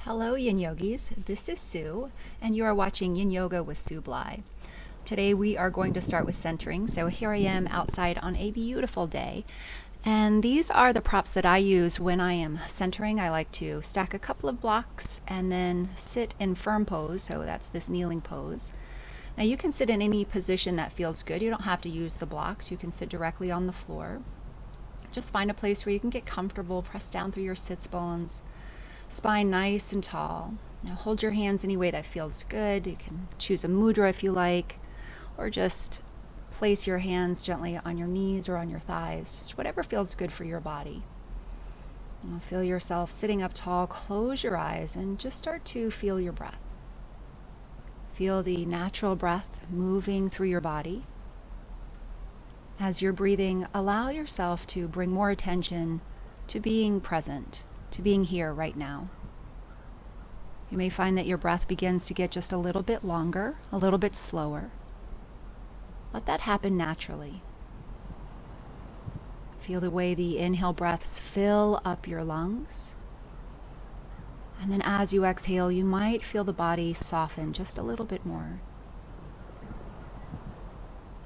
Hello, Yin Yogis. This is Sue, and you are watching Yin Yoga with Sue Bly. Today we are going to start with centering. So here I am outside on a beautiful day, and these are the props that I use when I am centering. I like to stack a couple of blocks and then sit in firm pose, so that's this kneeling pose. Now you can sit in any position that feels good. You don't have to use the blocks. You can sit directly on the floor. Just find a place where you can get comfortable, press down through your sits bones. Spine nice and tall. Now hold your hands any way that feels good. You can choose a mudra if you like, or just place your hands gently on your knees or on your thighs, just whatever feels good for your body. Now feel yourself sitting up tall, close your eyes, and just start to feel your breath. Feel the natural breath moving through your body. As you're breathing, allow yourself to bring more attention to being present, to being here right now. You may find that your breath begins to get just a little bit longer, a little bit slower. Let that happen naturally. Feel the way the inhale breaths fill up your lungs. And then as you exhale, you might feel the body soften just a little bit more.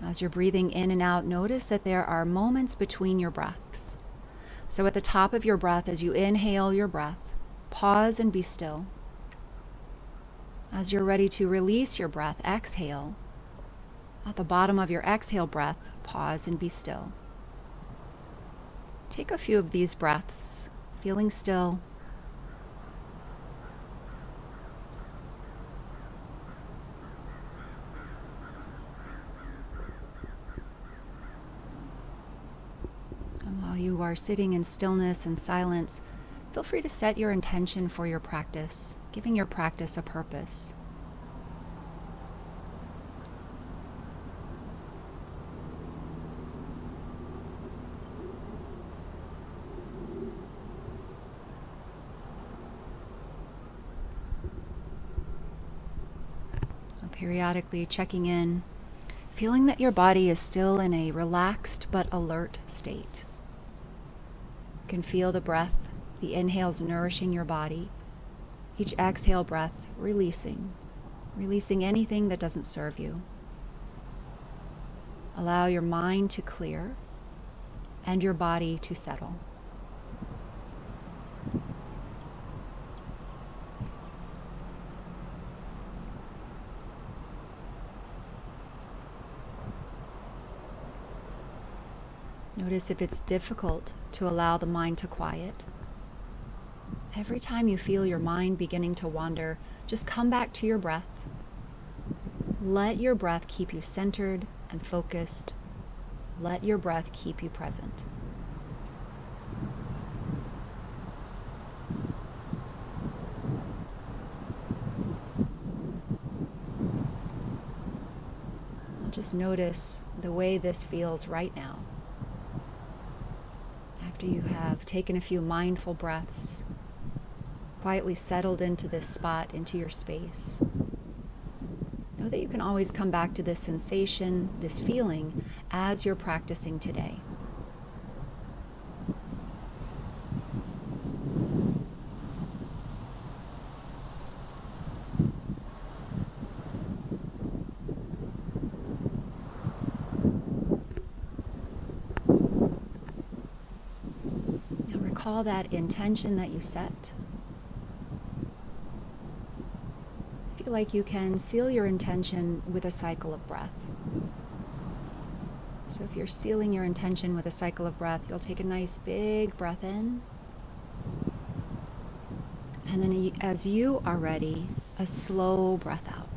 As you're breathing in and out, notice that there are moments between your breaths. So at the top of your breath, as you inhale your breath, pause and be still. As you're ready to release your breath, exhale. At the bottom of your exhale breath, pause and be still. Take a few of these breaths, feeling still. While you are sitting in stillness and silence, feel free to set your intention for your practice, giving your practice a purpose. Periodically checking in, feeling that your body is still in a relaxed but alert state. You can feel the breath, the inhales nourishing your body, each exhale breath releasing anything that doesn't serve you. Allow your mind to clear and your body to settle. Notice if it's difficult to allow the mind to quiet. Every time you feel your mind beginning to wander, just come back to your breath. Let your breath keep you centered and focused. Let your breath keep you present. Just notice the way this feels right now. After you have taken a few mindful breaths, quietly settled into this spot, into your space, know that you can always come back to this sensation, this feeling, as you're practicing today. Recall that intention that you set. Feel like you can seal your intention with a cycle of breath. So if you're sealing your intention with a cycle of breath, you'll take a nice big breath in. And then as you are ready, a slow breath out.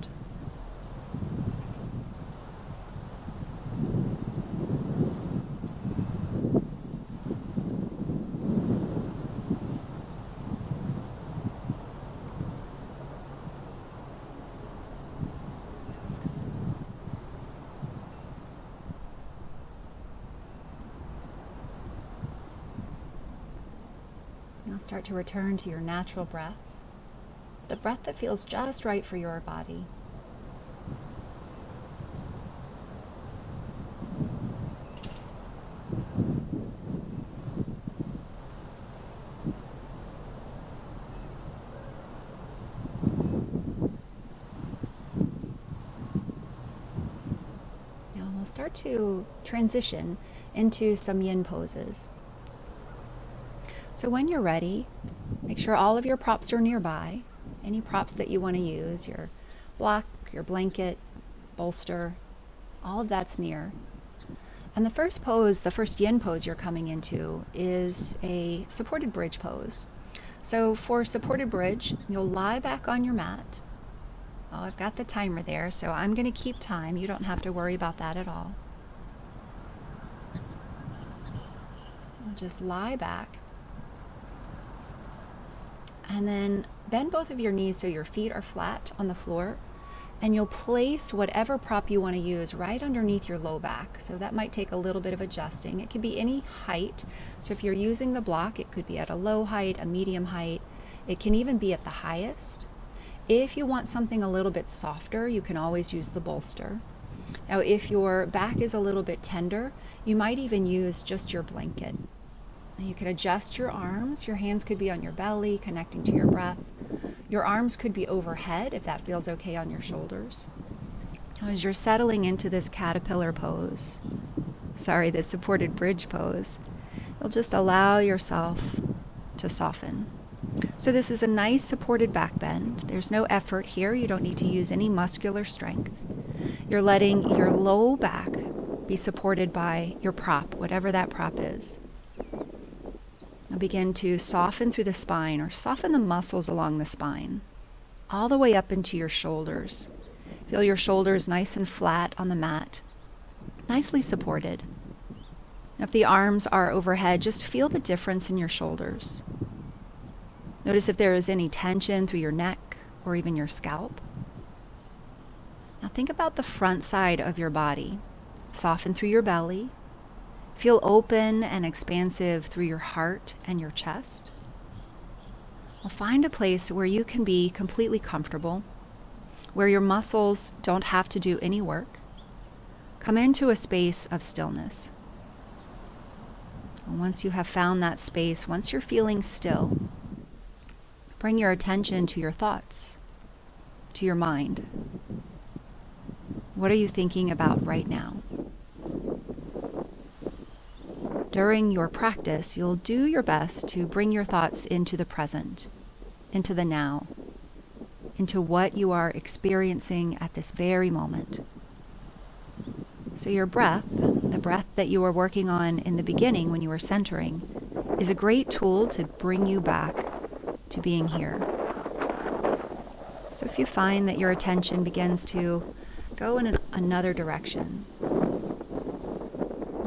Now start to return to your natural breath, the breath that feels just right for your body. to transition into some yin poses. So when you're ready, make sure all of your props are nearby. Any props that you want to use, your block, your blanket, bolster, all of that's near. And the first pose, the first yin pose you're coming into is a supported bridge pose. So for supported bridge, you'll lie back on your mat. Oh, I've got the timer there, so I'm going to keep time. You don't have to worry about that at all. I'll just lie back. And then bend both of your knees so your feet are flat on the floor. And you'll place whatever prop you want to use right underneath your low back. So that might take a little bit of adjusting. It could be any height. So if you're using the block, it could be at a low height, a medium height. It can even be at the highest. If you want something a little bit softer, you can always use the bolster. Now, if your back is a little bit tender, you might even use just your blanket. You can adjust your arms. Your hands could be on your belly, connecting to your breath. Your arms could be overhead if that feels okay on your shoulders. Now, as you're settling into this caterpillar pose, this supported bridge pose, you'll just allow yourself to soften. So this is a nice supported back bend. There's no effort here. You don't need to use any muscular strength. You're letting your low back be supported by your prop, whatever that prop is. Now begin to soften through the spine, or soften the muscles along the spine, all the way up into your shoulders. Feel your shoulders nice and flat on the mat, nicely supported. Now, if the arms are overhead, just feel the difference in your shoulders. Notice if there is any tension through your neck or even your scalp. Now think about the front side of your body. Soften through your belly. Feel open and expansive through your heart and your chest. Well, find a place where you can be completely comfortable, where your muscles don't have to do any work. Come into a space of stillness. And once you have found that space, once you're feeling still, bring your attention to your thoughts, to your mind. What are you thinking about right now? During your practice, you'll do your best to bring your thoughts into the present, into the now, into what you are experiencing at this very moment. So your breath, the breath that you were working on in the beginning when you were centering, is a great tool to bring you back to being here. So if you find that your attention begins to go in another direction,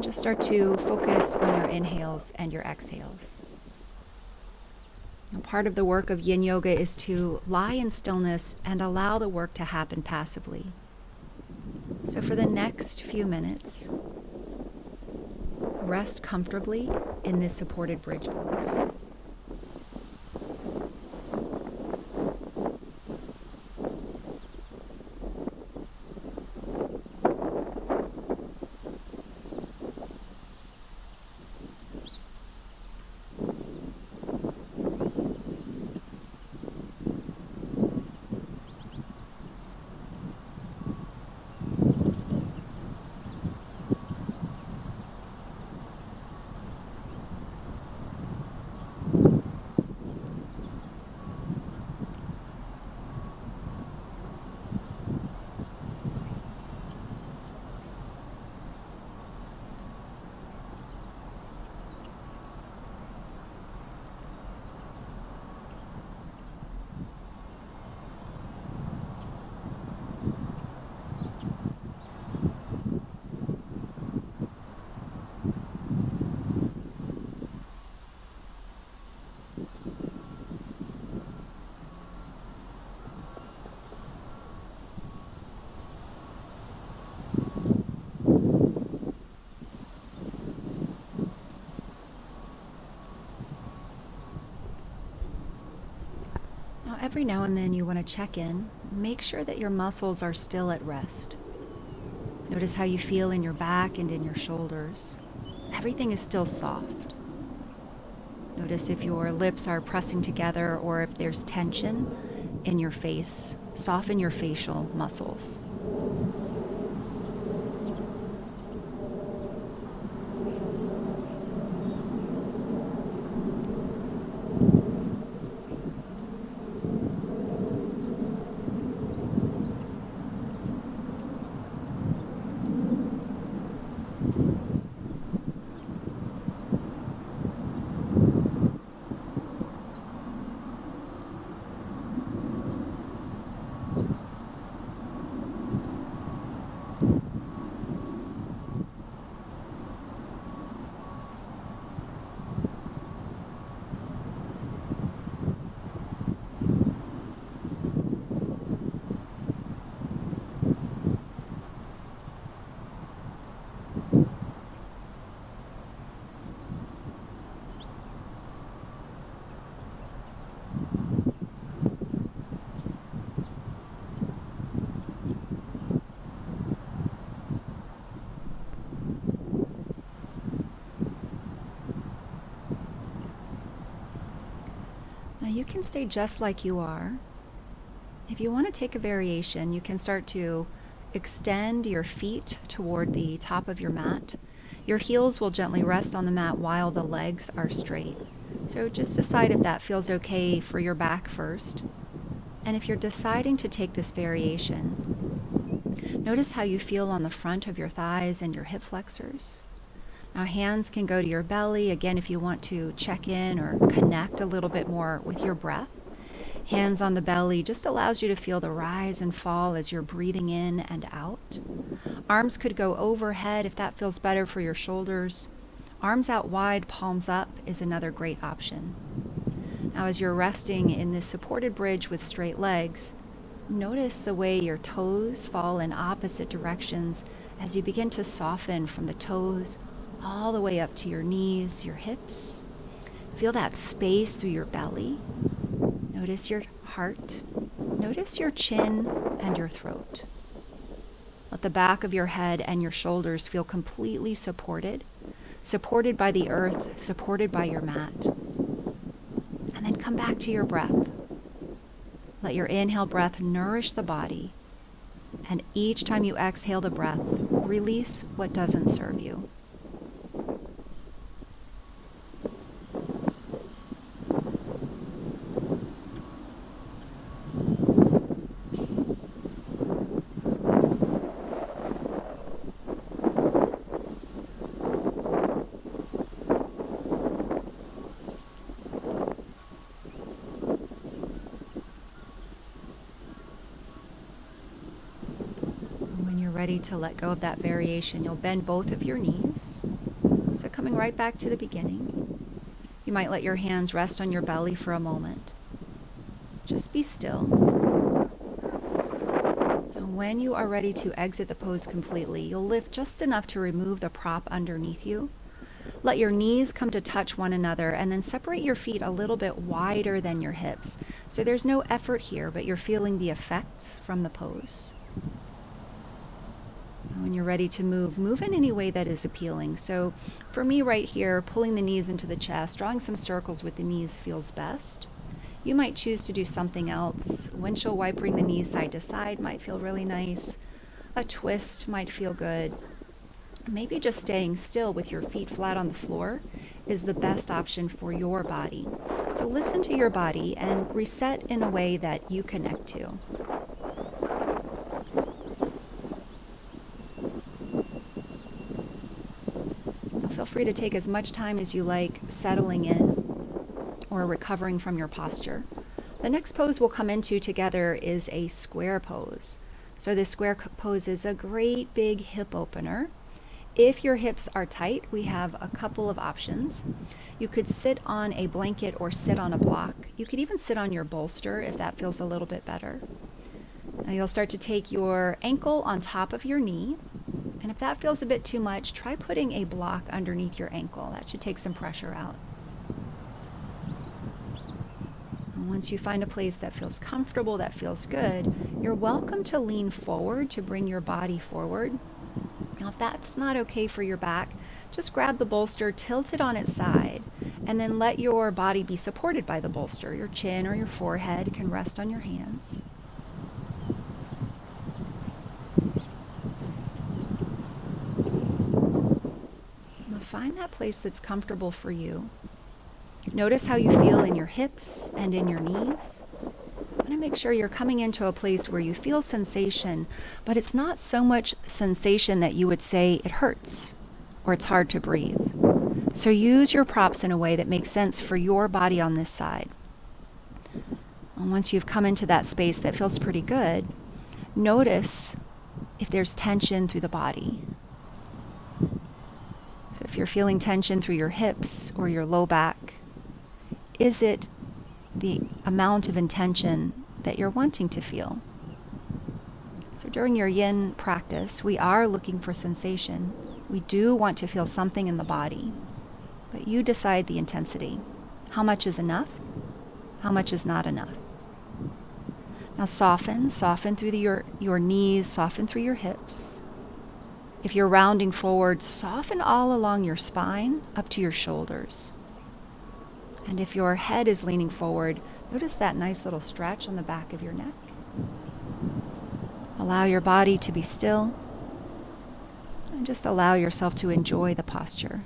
just start to focus on your inhales and your exhales. Now, part of the work of Yin Yoga is to lie in stillness and allow the work to happen passively. So for the next few minutes, rest comfortably in this supported bridge pose. Every now and then you want to check in. Make sure that your muscles are still at rest. Notice how you feel in your back and in your shoulders. Everything is still soft. Notice if your lips are pressing together or if there's tension in your face. Soften your facial muscles. can stay just like you are. If you want to take a variation, you can start to extend your feet toward the top of your mat. Your heels will gently rest on the mat while the legs are straight. So just decide if that feels okay for your back first. And if you're deciding to take this variation, notice how you feel on the front of your thighs and your hip flexors. Now hands can go to your belly, again, if you want to check in or connect a little bit more with your breath. Hands on the belly just allows you to feel the rise and fall as you're breathing in and out. Arms could go overhead if that feels better for your shoulders. Arms out wide, palms up is another great option. Now as you're resting in this supported bridge with straight legs, notice the way your toes fall in opposite directions as you begin to soften from the toes all the way up to your knees, your hips. Feel that space through your belly. Notice your heart. Notice your chin and your throat. Let the back of your head and your shoulders feel completely supported by the earth, supported by your mat. And then come back to your breath. Let your inhale breath nourish the body. And each time you exhale the breath, release what doesn't serve you. Ready to let go of that variation, you'll bend both of your knees. So coming right back to the beginning, you might let your hands rest on your belly for a moment. Just be still. And when you are ready to exit the pose completely, you'll lift just enough to remove the prop underneath you. Let your knees come to touch one another and then separate your feet a little bit wider than your hips. So there's no effort here, but you're feeling the effects from the pose. When you're ready to move in any way that is appealing. So for me right here, pulling the knees into the chest, drawing some circles with the knees feels best. You might choose to do something else. Windshield wipering the knees side to side might feel really nice. A twist might feel good. Maybe just staying still with your feet flat on the floor is the best option for your body. So listen to your body and reset in a way that you connect to. Feel free to take as much time as you like settling in or recovering from your posture. The next pose we'll come into together is a square pose. So this square pose is a great big hip opener. If your hips are tight, we have a couple of options. You could sit on a blanket or sit on a block. You could even sit on your bolster if that feels a little bit better. Now you'll start to take your ankle on top of your knee. And if that feels a bit too much, try putting a block underneath your ankle. That should take some pressure out. And once you find a place that feels comfortable, that feels good, you're welcome to lean forward to bring your body forward. Now, if that's not okay for your back, just grab the bolster, tilt it on its side, and then let your body be supported by the bolster. Your chin or your forehead can rest on your hands. Find that place that's comfortable for you. Notice how you feel in your hips and in your knees. I want to make sure you're coming into a place where you feel sensation, but it's not so much sensation that you would say it hurts or it's hard to breathe. So use your props in a way that makes sense for your body on this side. And once you've come into that space that feels pretty good, notice if there's tension through the body. So if you're feeling tension through your hips or your low back, is it the amount of intention that you're wanting to feel? So during your yin practice, we are looking for sensation. We do want to feel something in the body, but you decide the intensity. How much is enough? How much is not enough? Now soften through your knees, soften through your hips. If you're rounding forward, soften all along your spine up to your shoulders. And if your head is leaning forward, Notice that nice little stretch on the back of your neck. Allow your body to be still and just allow yourself to enjoy the posture.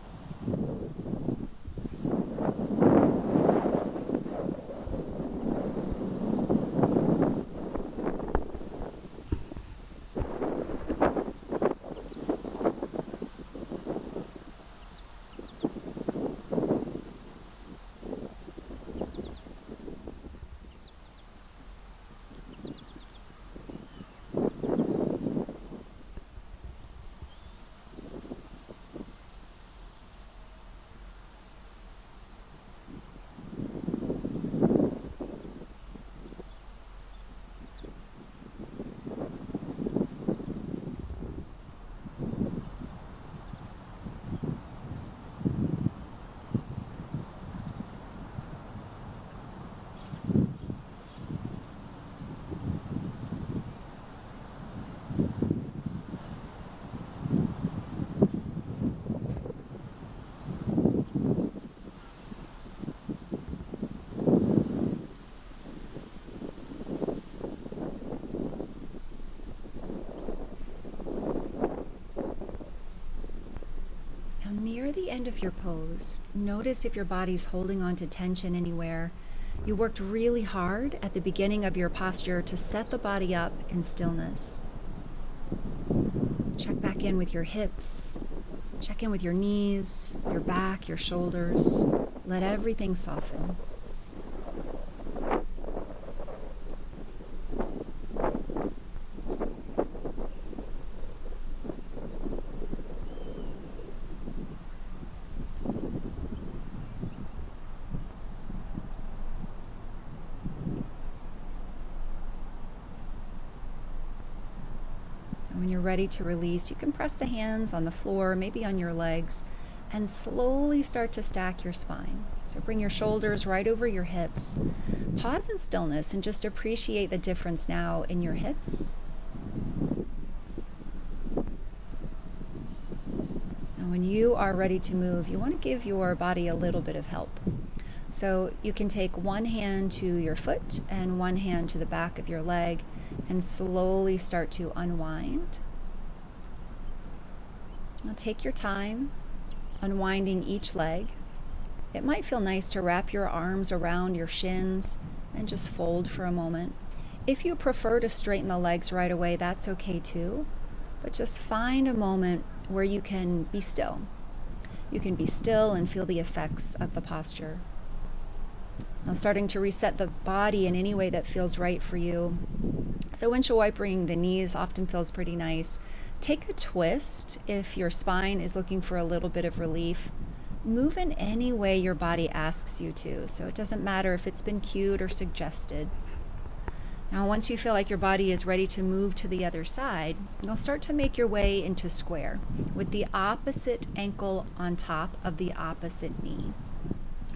Near the end of your pose, notice if your body's holding on to tension anywhere. You worked really hard at the beginning of your posture to set the body up in stillness. Check back in with your hips. Check in with your knees, your back, your shoulders. Let everything soften. When you're ready to release, you can press the hands on the floor, maybe on your legs, and slowly start to stack your spine. So bring your shoulders right over your hips. Pause in stillness and just appreciate the difference now in your hips. And when you are ready to move, you want to give your body a little bit of help. So you can take one hand to your foot and one hand to the back of your leg and slowly start to unwind. Now take your time unwinding each leg. It might feel nice to wrap your arms around your shins and just fold for a moment. If you prefer to straighten the legs right away, that's okay too. But just find a moment where you can be still. You can be still and feel the effects of the posture. Now starting to reset the body in any way that feels right for you. So windshield wipering the knees often feels pretty nice. Take a twist if your spine is looking for a little bit of relief. Move in any way your body asks you to. So it doesn't matter if it's been cued or suggested. Now once you feel like your body is ready to move to the other side, you'll start to make your way into square with the opposite ankle on top of the opposite knee.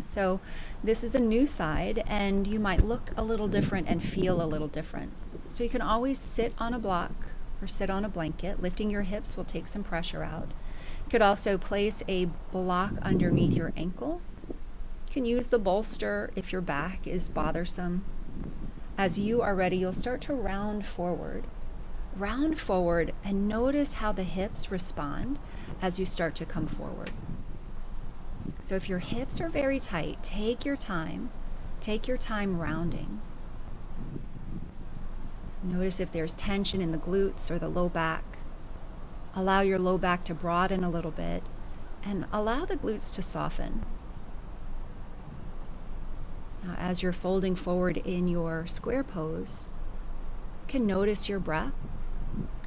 So this is a new side and you might look a little different and feel a little different. So you can always sit on a block or sit on a blanket. Lifting your hips will take some pressure out. You could also place a block underneath your ankle. You can use the bolster if your back is bothersome. As you are ready, you'll start to round forward. Round forward and notice how the hips respond as you start to come forward. So if your hips are very tight, take your time rounding. Notice if there's tension in the glutes or the low back. Allow your low back to broaden a little bit and allow the glutes to soften. Now, as you're folding forward in your square pose, you can notice your breath.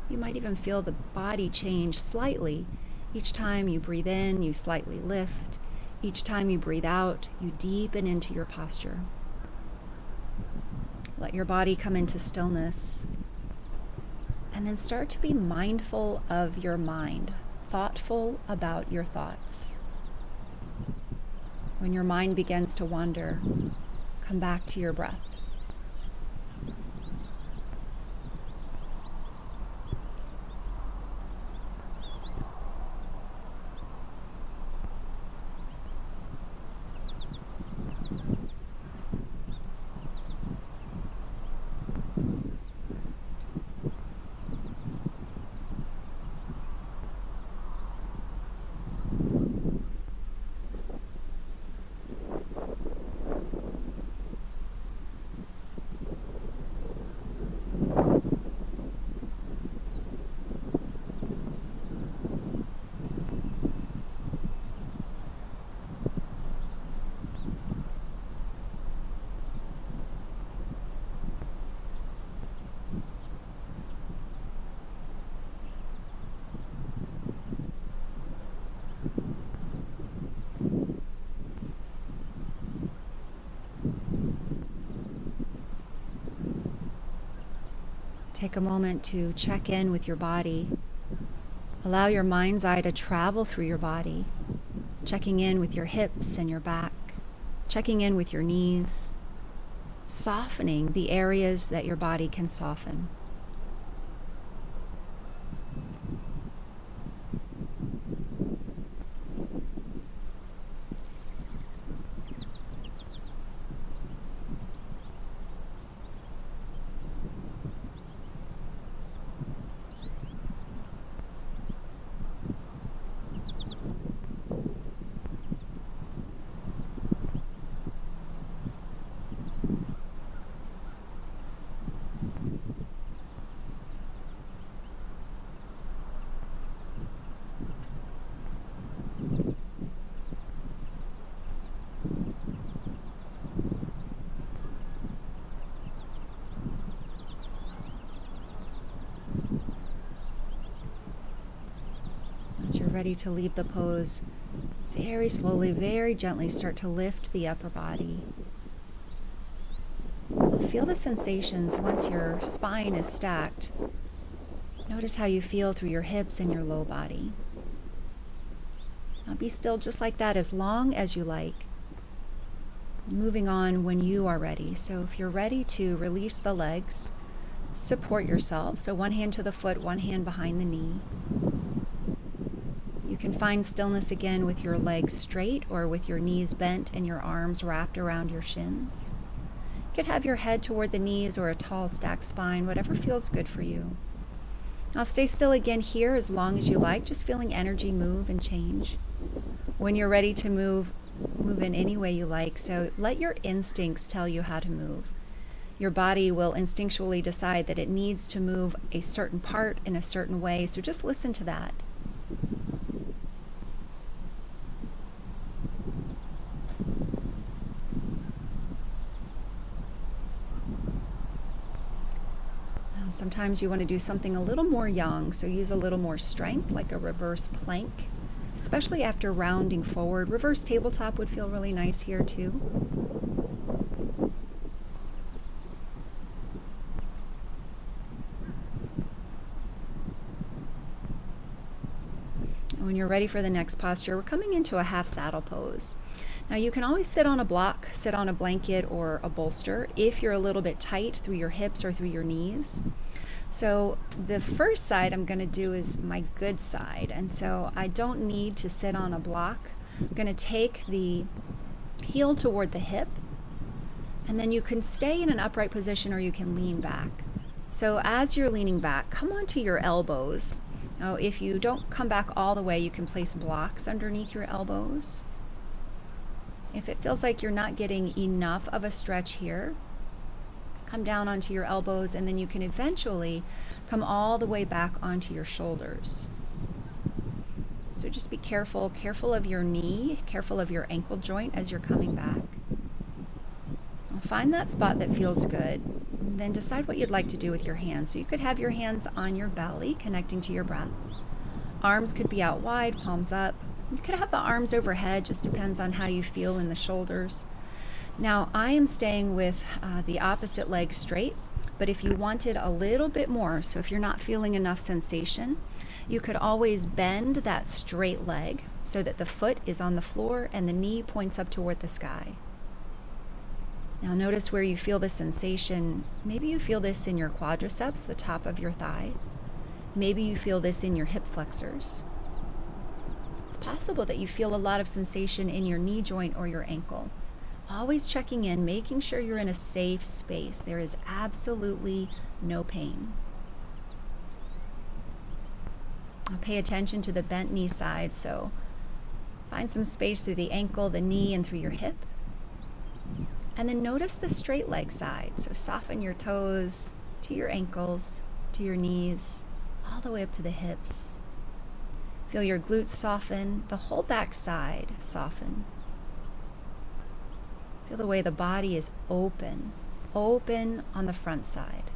You might even feel the body change slightly. Each time you breathe in, you slightly lift. Each time you breathe out, you deepen into your posture. Let your body come into stillness. And then start to be mindful of your mind, thoughtful about your thoughts. When your mind begins to wander, come back to your breath. Take a moment to check in with your body. Allow your mind's eye to travel through your body, checking in with your hips and your back, checking in with your knees, softening the areas that your body can soften. As you're ready to leave the pose, very slowly, very gently start to lift the upper body. Feel the sensations once your spine is stacked. Notice how you feel through your hips and your low body. Now be still just like that as long as you like. Moving on when you are ready. So if you're ready to release the legs, support yourself. So one hand to the foot, one hand behind the knee. You can find stillness again with your legs straight or with your knees bent and your arms wrapped around your shins. You could have your head toward the knees or a tall stacked spine, whatever feels good for you. Now stay still again here as long as you like, just feeling energy move and change. When you're ready to move in any way you like. So let your instincts tell you how to move. Your body will instinctually decide that it needs to move a certain part in a certain way, so just listen to that. Sometimes you want to do something a little more yang, so use a little more strength, like a reverse plank, especially after rounding forward. Reverse tabletop would feel really nice here too. And when you're ready for the next posture, we're coming into a half saddle pose. Now you can always sit on a block, sit on a blanket or a bolster if you're a little bit tight through your hips or through your knees. So the first side I'm going to do is my good side, and so I don't need to sit on a block. I'm going to take the heel toward the hip, and then you can stay in an upright position or you can lean back. So as you're leaning back, come onto your elbows. Now if you don't come back all the way, you can place blocks underneath your elbows. If it feels like you're not getting enough of a stretch here, come down onto your elbows, and then you can eventually come all the way back onto your shoulders. So just be careful of your knee, careful of your ankle joint as you're coming back. Find that spot that feels good, and then decide what you'd like to do with your hands. So you could have your hands on your belly, connecting to your breath. Arms could be out wide, palms up. You could have the arms overhead, just depends on how you feel in the shoulders. Now I am staying with the opposite leg straight, but if you wanted a little bit more, so if you're not feeling enough sensation, you could always bend that straight leg so that the foot is on the floor and the knee points up toward the sky. Now notice where you feel the sensation. Maybe you feel this in your quadriceps, the top of your thigh. Maybe you feel this in your hip flexors. It's possible that you feel a lot of sensation in your knee joint or your ankle. Always checking in, making sure you're in a safe space. There is absolutely no pain. Now pay attention to the bent knee side, so find some space through the ankle, the knee, and through your hip. And then notice the straight leg side. So soften your toes to your ankles, to your knees, all the way up to the hips. Feel your glutes soften, the whole back side soften. Feel the way the body is open on the front side.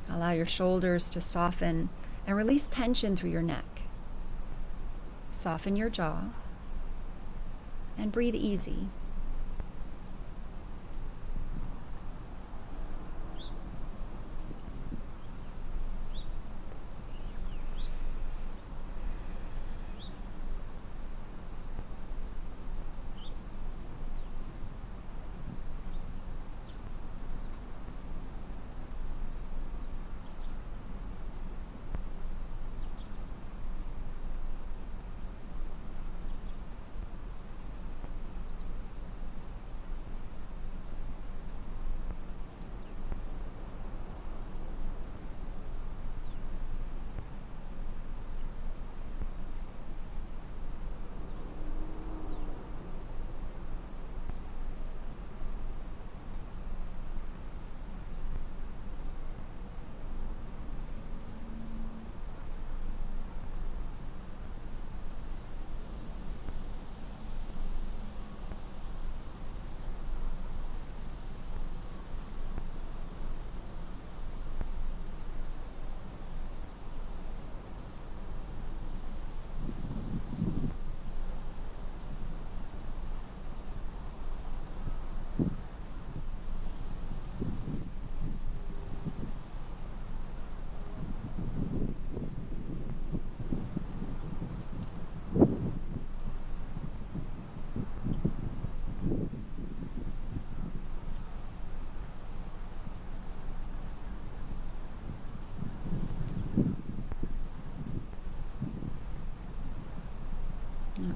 Allow your shoulders to soften and release tension through your neck. Soften your jaw and breathe easy.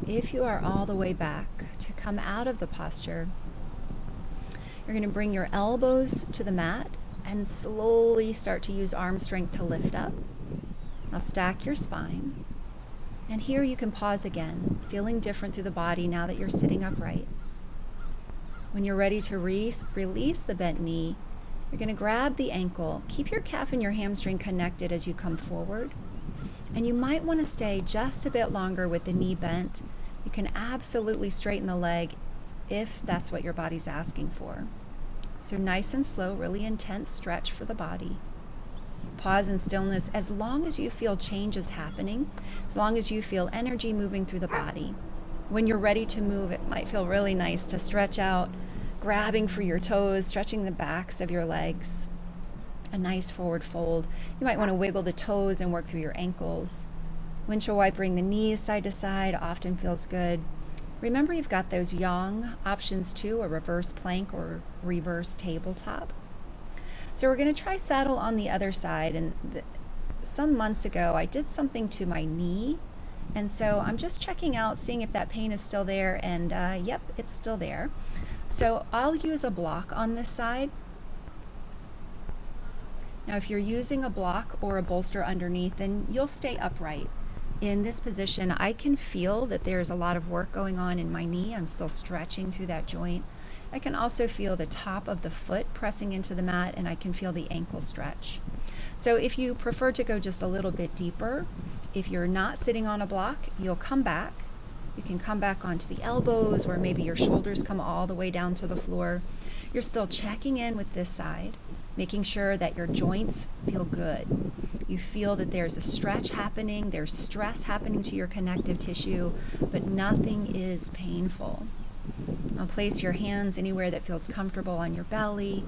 if you are all the way back, to come out of the posture, you're going to bring your elbows to the mat and slowly start to use arm strength to lift up. Now stack your spine. And here you can pause again, feeling different through the body now that you're sitting upright. When you're ready to release the bent knee, you're going to grab the ankle. Keep your calf and your hamstring connected as you come forward. And you might want to stay just a bit longer with the knee bent. You can absolutely straighten the leg if that's what your body's asking for. So nice and slow, really intense stretch for the body. Pause in stillness as long as you feel changes happening, as long as you feel energy moving through the body. When you're ready to move, it might feel really nice to stretch out, grabbing for your toes, stretching the backs of your legs. A nice forward fold. You might want to wiggle the toes and work through your ankles. Windshield wipering the knees side to side often feels good. Remember, you've got those yang options too, a reverse plank or reverse tabletop. So we're going to try saddle on the other side. And some months ago, I did something to my knee. And so I'm just checking out, seeing if that pain is still there. And yep, it's still there. So I'll use a block on this side. Now, if you're using a block or a bolster underneath, then you'll stay upright. In this position, I can feel that there's a lot of work going on in my knee. I'm still stretching through that joint. I can also feel the top of the foot pressing into the mat, and I can feel the ankle stretch. So if you prefer to go just a little bit deeper, if you're not sitting on a block, you'll come back. You can come back onto the elbows, or maybe your shoulders come all the way down to the floor. You're still checking in with this side, making sure that your joints feel good. You feel that there's a stretch happening, there's stress happening to your connective tissue, but nothing is painful. Now place your hands anywhere that feels comfortable on your belly,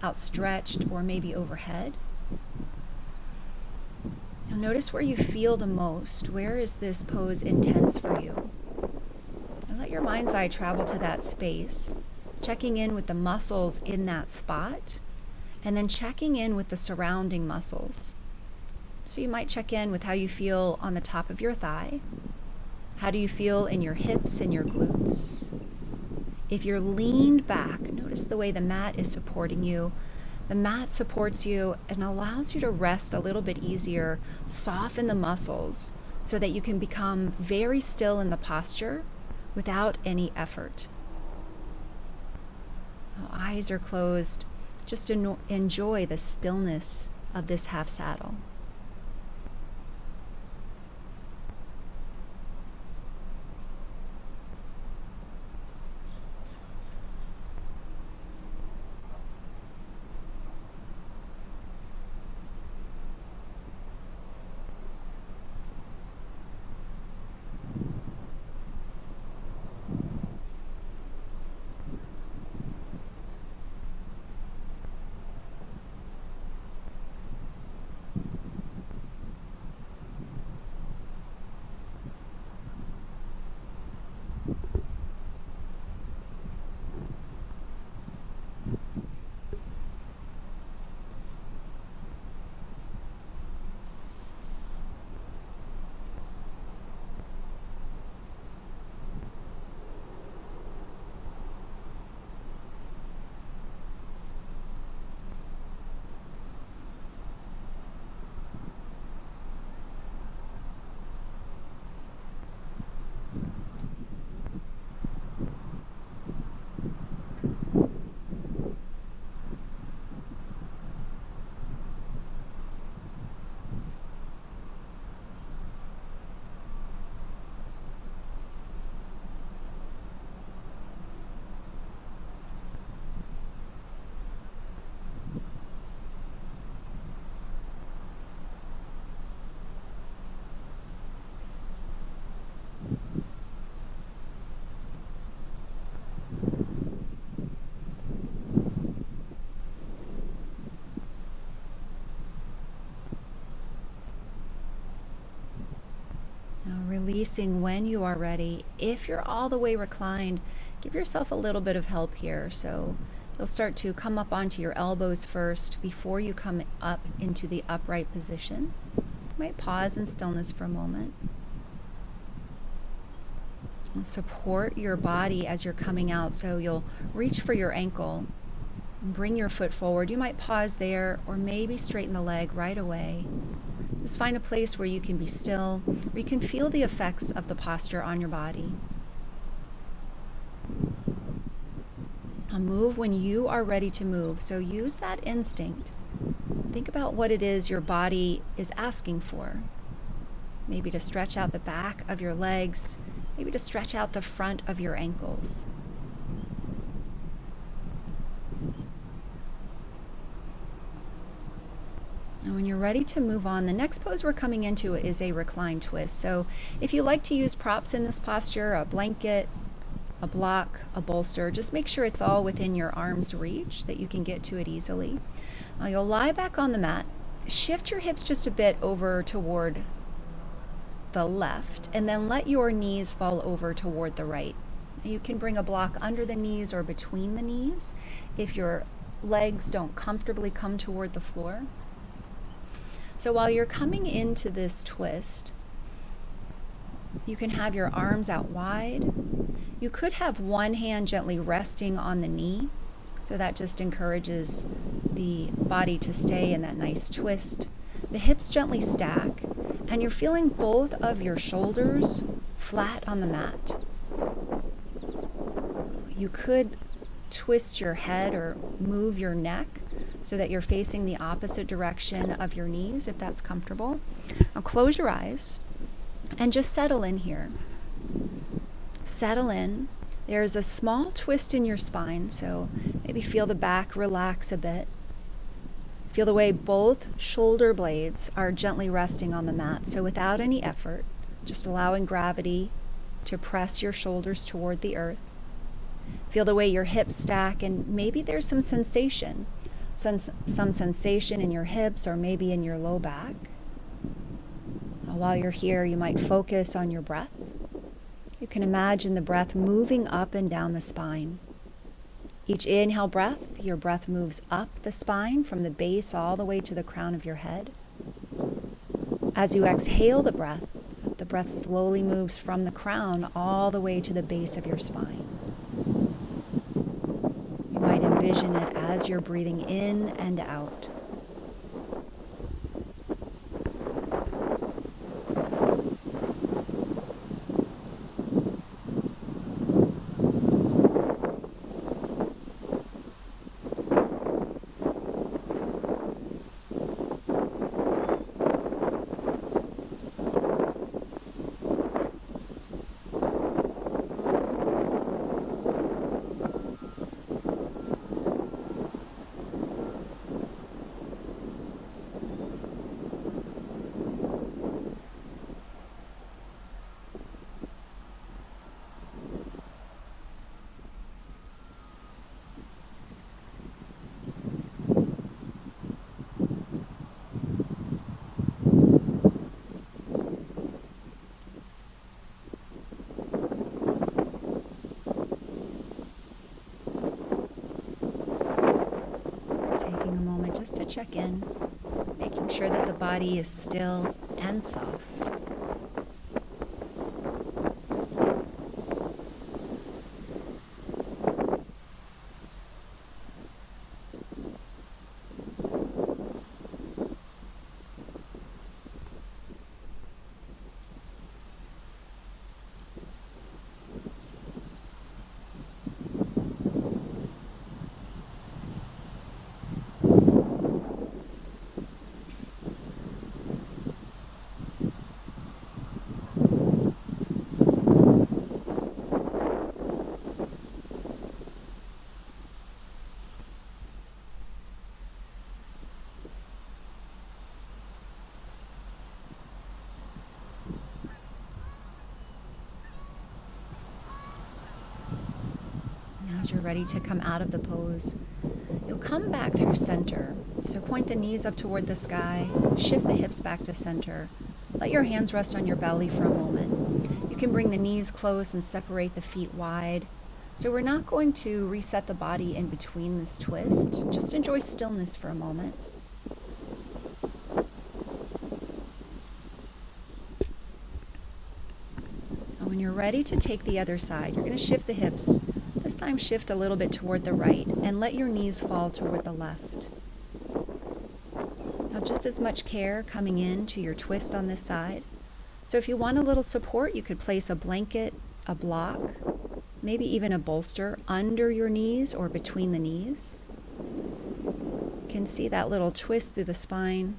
outstretched, or maybe overhead. Now notice where you feel the most. Where is this pose intense for you? And let your mind's eye travel to that space, checking in with the muscles in that spot, and then checking in with the surrounding muscles. So you might check in with how you feel on the top of your thigh. How do you feel in your hips and your glutes? If you're leaned back, notice the way the mat is supporting you. The mat supports you and allows you to rest a little bit easier, soften the muscles so that you can become very still in the posture without any effort. Now, eyes are closed. Just enjoy the stillness of this half saddle. Releasing when you are ready. If you're all the way reclined, give yourself a little bit of help here. So you'll start to come up onto your elbows first before you come up into the upright position. You might pause in stillness for a moment. And support your body as you're coming out. So you'll reach for your ankle, and bring your foot forward. You might pause there or maybe straighten the leg right away. Just find a place where you can be still, where you can feel the effects of the posture on your body. Now move when you are ready to move. So use that instinct. Think about what it is your body is asking for. Maybe to stretch out the back of your legs, maybe to stretch out the front of your ankles. And when you're ready to move on, the next pose we're coming into is a reclined twist. So if you like to use props in this posture, a blanket, a block, a bolster, just make sure it's all within your arm's reach, that you can get to it easily. You'll lie back on the mat, shift your hips just a bit over toward the left, and then let your knees fall over toward the right. You can bring a block under the knees or between the knees if your legs don't comfortably come toward the floor. So while you're coming into this twist, you can have your arms out wide. You could have one hand gently resting on the knee, so that just encourages the body to stay in that nice twist. The hips gently stack, and you're feeling both of your shoulders flat on the mat. You could twist your head or move your neck so that you're facing the opposite direction of your knees, if that's comfortable. Now close your eyes and just settle in here. Settle in. There's a small twist in your spine, so maybe feel the back relax a bit. Feel the way both shoulder blades are gently resting on the mat, so without any effort, just allowing gravity to press your shoulders toward the earth. Feel the way your hips stack, and maybe there's some sensation in your hips or maybe in your low back. While you're here, you might focus on your breath. You can imagine the breath moving up and down the spine. Each inhale breath, your breath moves up the spine from the base all the way to the crown of your head. As you exhale the breath slowly moves from the crown all the way to the base of your spine. You might envision it as you're breathing in and out. Just to check in, making sure that the body is still and soft. As you're ready to come out of the pose, you'll come back through center. So point the knees up toward the sky, shift the hips back to center. Let your hands rest on your belly for a moment. You can bring the knees close and separate the feet wide. So we're not going to reset the body in between this twist. Just enjoy stillness for a moment. When you're ready to take the other side, you're going to shift the hips. This time shift a little bit toward the right and let your knees fall toward the left. Now just as much care coming in to your twist on this side. So if you want a little support, you could place a blanket, a block, maybe even a bolster under your knees or between the knees. You can see that little twist through the spine.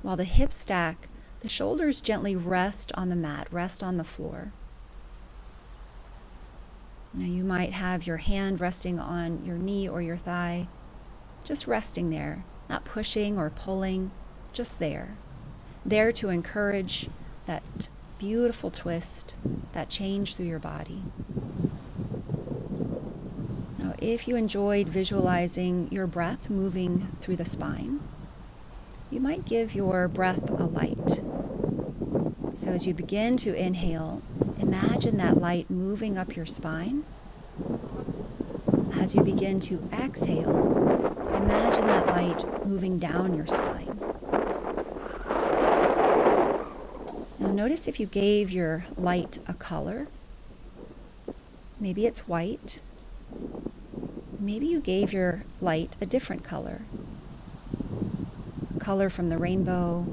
While the hips stack, the shoulders gently rest on the mat, rest on the floor. Now you might have your hand resting on your knee or your thigh, just resting there, not pushing or pulling, just there. There to encourage that beautiful twist, that change through your body. Now, if you enjoyed visualizing your breath moving through the spine, you might give your breath a light. So as you begin to inhale, imagine that light moving up your spine. As you begin to exhale, imagine that light moving down your spine. Now notice if you gave your light a color. Maybe it's white. Maybe you gave your light a different color. Color from the rainbow.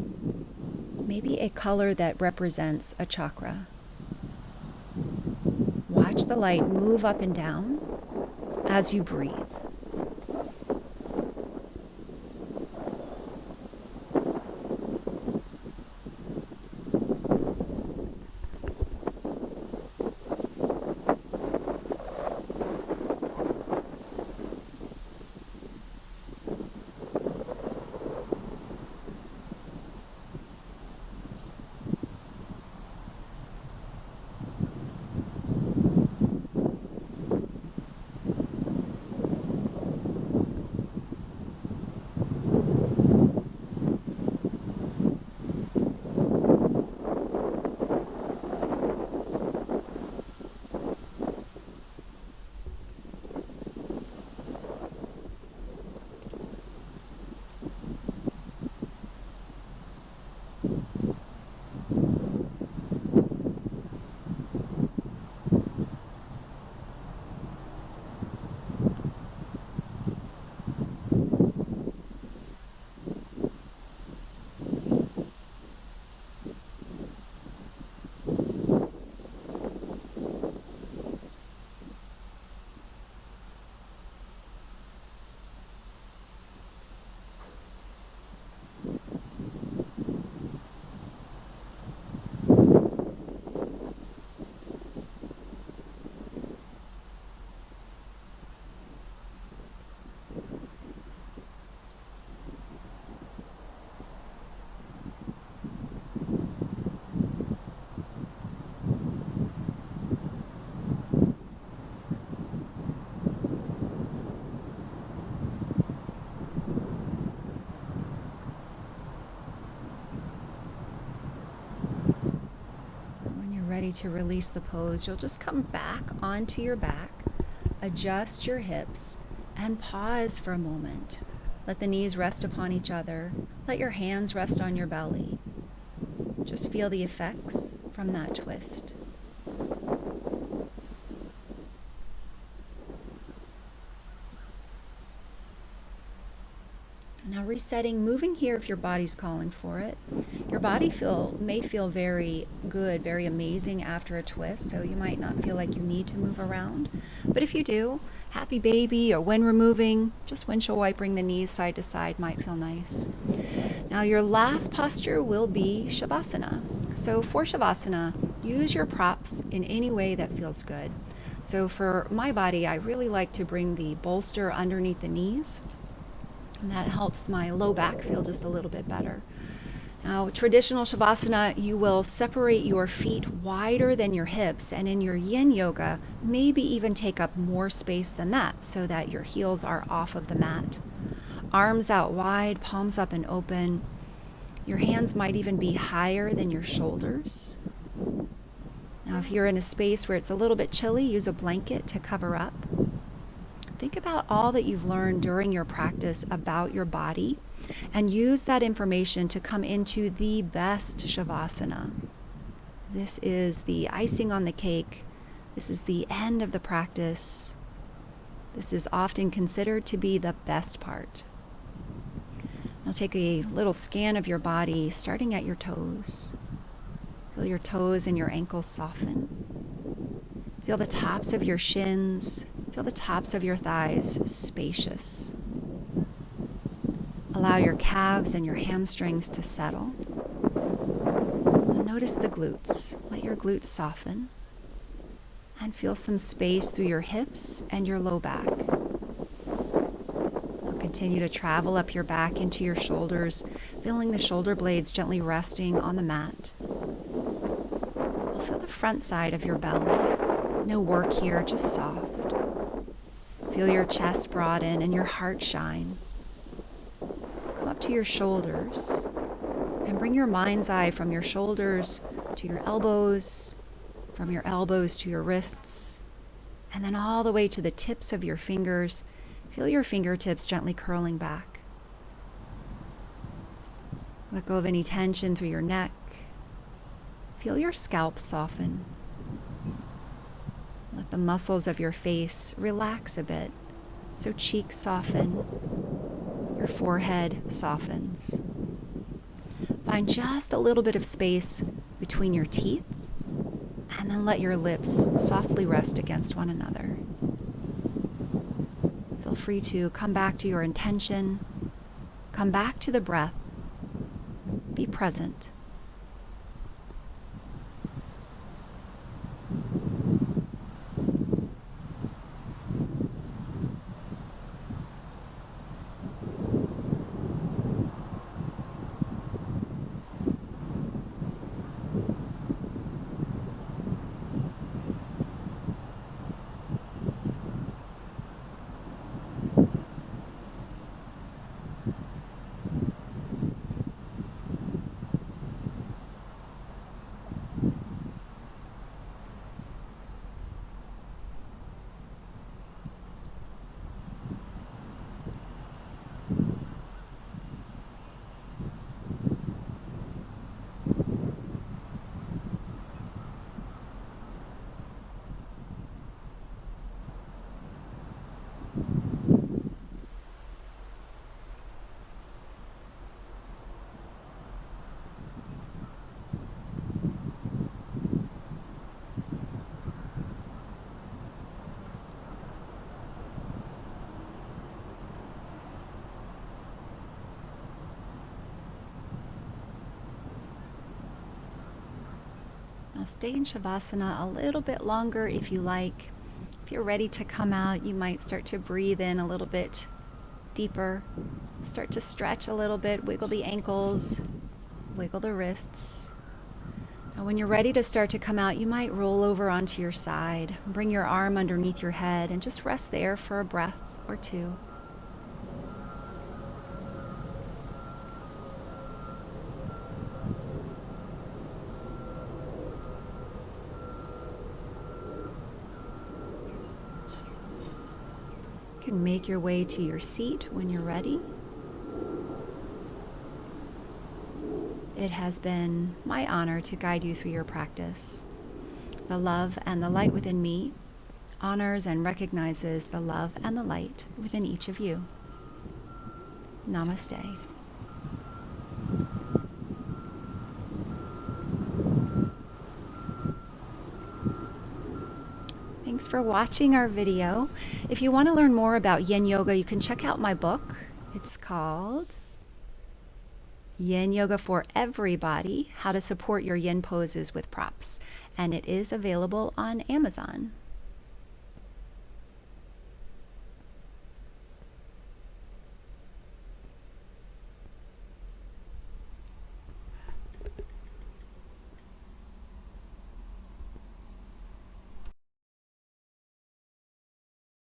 Maybe a color that represents a chakra. Watch the light move up and down as you breathe. Ready to release the pose, you'll just come back onto your back, adjust your hips, and pause for a moment. Let the knees rest upon each other. Let your hands rest on your belly. Just feel the effects from that twist. Now resetting, moving here if your body's calling for it. Your body may feel very good, very amazing after a twist, so you might not feel like you need to move around. But if you do, happy baby, or when we're moving, just windshield wipering the knees side to side might feel nice. Now your last posture will be Shavasana. So for Shavasana, use your props in any way that feels good. So for my body, I really like to bring the bolster underneath the knees. And that helps my low back feel just a little bit better. Now, traditional Shavasana, you will separate your feet wider than your hips, and in your Yin Yoga, maybe even take up more space than that so that your heels are off of the mat. Arms out wide, palms up and open. Your hands might even be higher than your shoulders. Now, if you're in a space where it's a little bit chilly, use a blanket to cover up. Think about all that you've learned during your practice about your body and use that information to come into the best Shavasana. This is the icing on the cake. This is the end of the practice. This is often considered to be the best part. Now take a little scan of your body, starting at your toes. Feel your toes and your ankles soften. Feel the tops of your shins. Feel the tops of your thighs spacious. Allow your calves and your hamstrings to settle. And notice the glutes. Let your glutes soften. And feel some space through your hips and your low back. Now continue to travel up your back into your shoulders, feeling the shoulder blades gently resting on the mat. Feel the front side of your belly. No work here, just soft. Feel your chest broaden and your heart shine. Come up to your shoulders and bring your mind's eye from your shoulders to your elbows, from your elbows to your wrists, and then all the way to the tips of your fingers. Feel your fingertips gently curling back. Let go of any tension through your neck. Feel your scalp soften. Let the muscles of your face relax a bit, so cheeks soften, your forehead softens. Find just a little bit of space between your teeth, and then let your lips softly rest against one another. Feel free to come back to your intention, come back to the breath, be present. Now stay in Shavasana a little bit longer if you like. If you're ready to come out, you might start to breathe in a little bit deeper. Start to stretch a little bit, wiggle the ankles, wiggle the wrists. Now when you're ready to start to come out, you might roll over onto your side, bring your arm underneath your head, and just rest there for a breath or two. You can make your way to your seat when you're ready. It has been my honor to guide you through your practice. The love and the light within me honors and recognizes the love and the light within each of you. Namaste. Thanks for watching our video. If you want to learn more about Yin Yoga, you can check out my book. It's called Yin Yoga for Everybody: How to Support Your Yin Poses with Props, and it is available on Amazon.